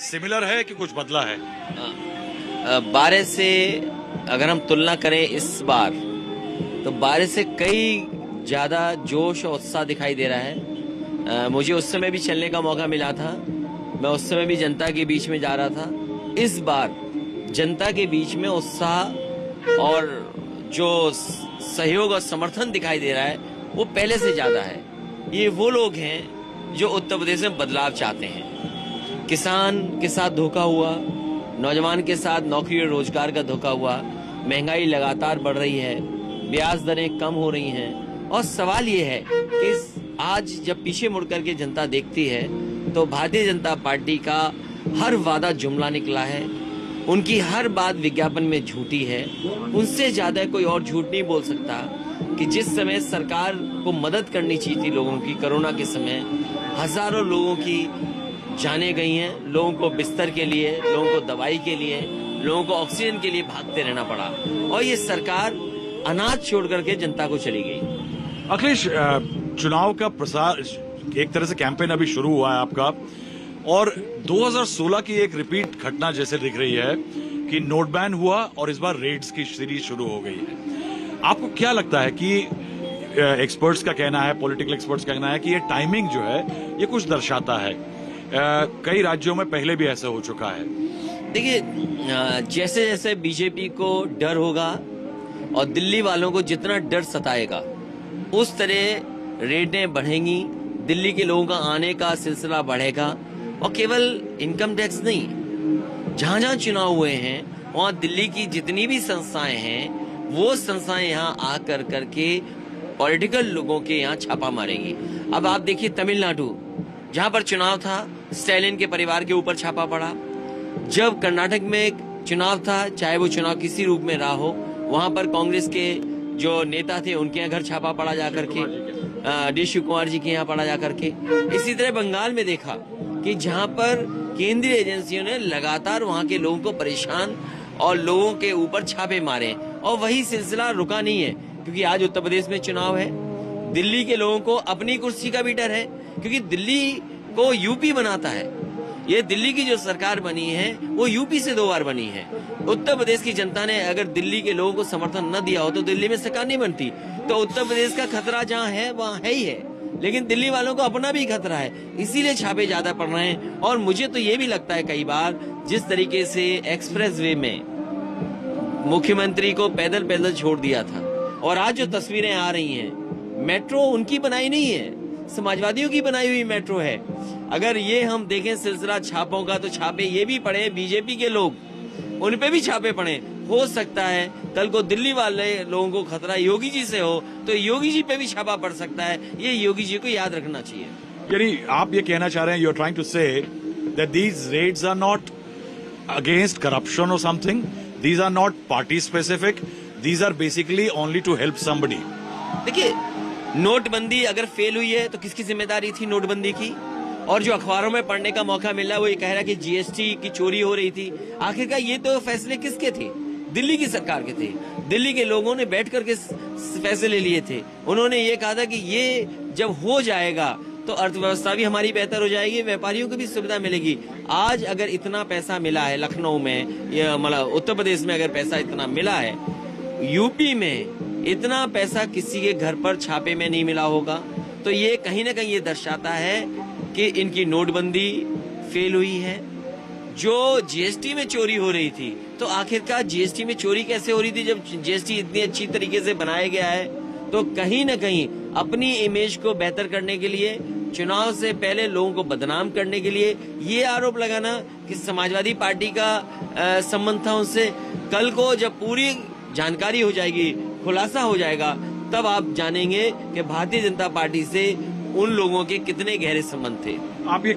Similar है कि कुछ बदला है? 12 से अगर हम तुलना करें इस बार, तो 12 से कई ज्यादा जोश और उत्साह दिखाई दे रहा है। मुझे उस समय भी चलने का मौका मिला था, मैं उस समय भी जनता के बीच में जा रहा था। इस बार जनता के बीच में उत्साह और जो सहयोग और समर्थन दिखाई दे रहा है वो पहले से ज्यादा है। ये वो लोग हैं जो उत्तर प्रदेश में बदलाव चाहते हैं। किसान के साथ धोखा हुआ, नौजवान के साथ नौकरी और रोजगार का धोखा हुआ, महंगाई लगातार बढ़ रही है, ब्याज दरें कम हो रही हैं, और सवाल ये है कि आज जब पीछे मुड़कर के जनता देखती है तो भारतीय जनता पार्टी का हर वादा जुमला निकला है, उनकी हर बात विज्ञापन में झूठी है। उनसे ज्यादा कोई और झूठ नहीं बोल सकता कि जिस समय सरकार को मदद करनी चाहिए थी लोगों की, कोरोना के समय हजारों लोगों की जानें गई हैं, लोगों को बिस्तर के लिए, लोगों को दवाई के लिए, लोगों को ऑक्सीजन के लिए भागते रहना पड़ा, और ये सरकार अनाज छोड़ करके जनता को चली गई। अखिलेश, चुनाव का प्रसार, एक तरह से कैंपेन अभी शुरू हुआ है आपका, और 2016 की एक रिपीट घटना जैसे दिख रही है कि नोट बैन हुआ और इस बार रेड्स की सीरीज शुरू हो गई है। आपको क्या लगता है कि एक्सपर्ट्स का कहना है, पॉलिटिकल एक्सपर्ट्स का कहना है कि ये टाइमिंग जो है ये कुछ दर्शाता है, कई राज्यों में पहले भी ऐसा हो चुका है। देखिए, जैसे जैसे बीजेपी को डर होगा और दिल्ली वालों को जितना डर सताएगा उस तरह रेडें बढ़ेंगी, दिल्ली के लोगों का आने का सिलसिला बढ़ेगा। और केवल इनकम टैक्स नहीं, जहां जहां चुनाव हुए हैं वहां दिल्ली की जितनी भी संस्थाएं हैं वो संस्थाएं यहाँ आकर करके पॉलिटिकल लोगों के यहाँ छापा मारेंगी। अब आप देखिए तमिलनाडु, जहां पर चुनाव था, स्टैलिन के परिवार के ऊपर छापा पड़ा। जब कर्नाटक में चुनाव था, चाहे वो चुनाव किसी रूप में रहा हो, वहां पर कांग्रेस के जो नेता थे उनके यहाँ घर छापा पड़ा जाकर के, डी शिव कुमार जी के यहाँ पड़ा जाकर के। इसी तरह बंगाल में देखा कि जहां पर केंद्रीय एजेंसियों ने लगातार वहां के लोगों को परेशान और लोगों के ऊपर छापे मारे, और वही सिलसिला रुका नहीं है, क्योंकि आज उत्तर प्रदेश में चुनाव है। दिल्ली के लोगों को अपनी कुर्सी का भी डर है, क्योंकि दिल्ली को यूपी बनाता है। ये दिल्ली की जो सरकार बनी है वो यूपी से 2 बार बनी है। उत्तर प्रदेश की जनता ने अगर दिल्ली के लोगों को समर्थन न दिया हो तो दिल्ली में सरकार नहीं बनती। तो उत्तर प्रदेश का खतरा जहाँ है वहाँ है ही है, लेकिन दिल्ली वालों को अपना भी खतरा है, इसीलिए छापे ज्यादा पड़ रहे हैं। और मुझे तो ये भी लगता है कई बार जिस तरीके से एक्सप्रेस वे में मुख्यमंत्री को पैदल पैदल छोड़ दिया था, और आज जो तस्वीरें आ रही हैं, मेट्रो उनकी बनाई नहीं है, समाजवादियों की बनाई हुई मेट्रो है। अगर ये हम देखें सिलसिला छापों का, तो छापे ये भी पड़े बीजेपी के लोग, उन पे भी छापे पड़े। हो सकता है कल को दिल्ली वाले लोगों को खतरा योगी जी से हो तो योगी जी पे भी छापा पड़ सकता है। ये योगी जी को याद रखना चाहिए। यानी आप ये कहना चाह रहे हैं, you are trying to say that these raids are not against corruption और something, these are not party specific, these are basically only to help somebody. देखिए, नोटबंदी अगर फेल हुई है तो किसकी जिम्मेदारी थी नोटबंदी की? और जो अखबारों में पढ़ने का मौका मिला वो ये कह रहा कि जीएसटी की चोरी हो रही थी। आखिरकार ये तो फैसले किसके थे? दिल्ली की सरकार के थे। दिल्ली के लोगों ने बैठ करके फैसले लिए थे। उन्होंने ये कहा था कि ये जब हो जाएगा तो अर्थव्यवस्था भी हमारी बेहतर हो जाएगी, व्यापारियों को भी सुविधा मिलेगी। आज अगर इतना पैसा मिला है लखनऊ में, या मतलब उत्तर प्रदेश में अगर पैसा इतना मिला है, यूपी में इतना पैसा किसी के घर पर छापे में नहीं मिला होगा। तो ये कहीं ना कहीं ये दर्शाता है कि इनकी नोटबंदी फेल हुई है। जो जीएसटी में चोरी हो रही थी, तो आखिरकार जीएसटी में चोरी कैसे हो रही थी जब जीएसटी इतनी अच्छी तरीके से बनाया गया है? तो कहीं ना कहीं अपनी इमेज को बेहतर करने के लिए, चुनाव से पहले लोगों को बदनाम करने के लिए ये आरोप लगाना कि समाजवादी पार्टी का संबंध था उनसे, कल को जब पूरी जानकारी हो जाएगी, खुलासा हो जाएगा, तब आप जानेंगे कि भारतीय जनता पार्टी से उन लोगों के कितने गहरे संबंध थे। आप ये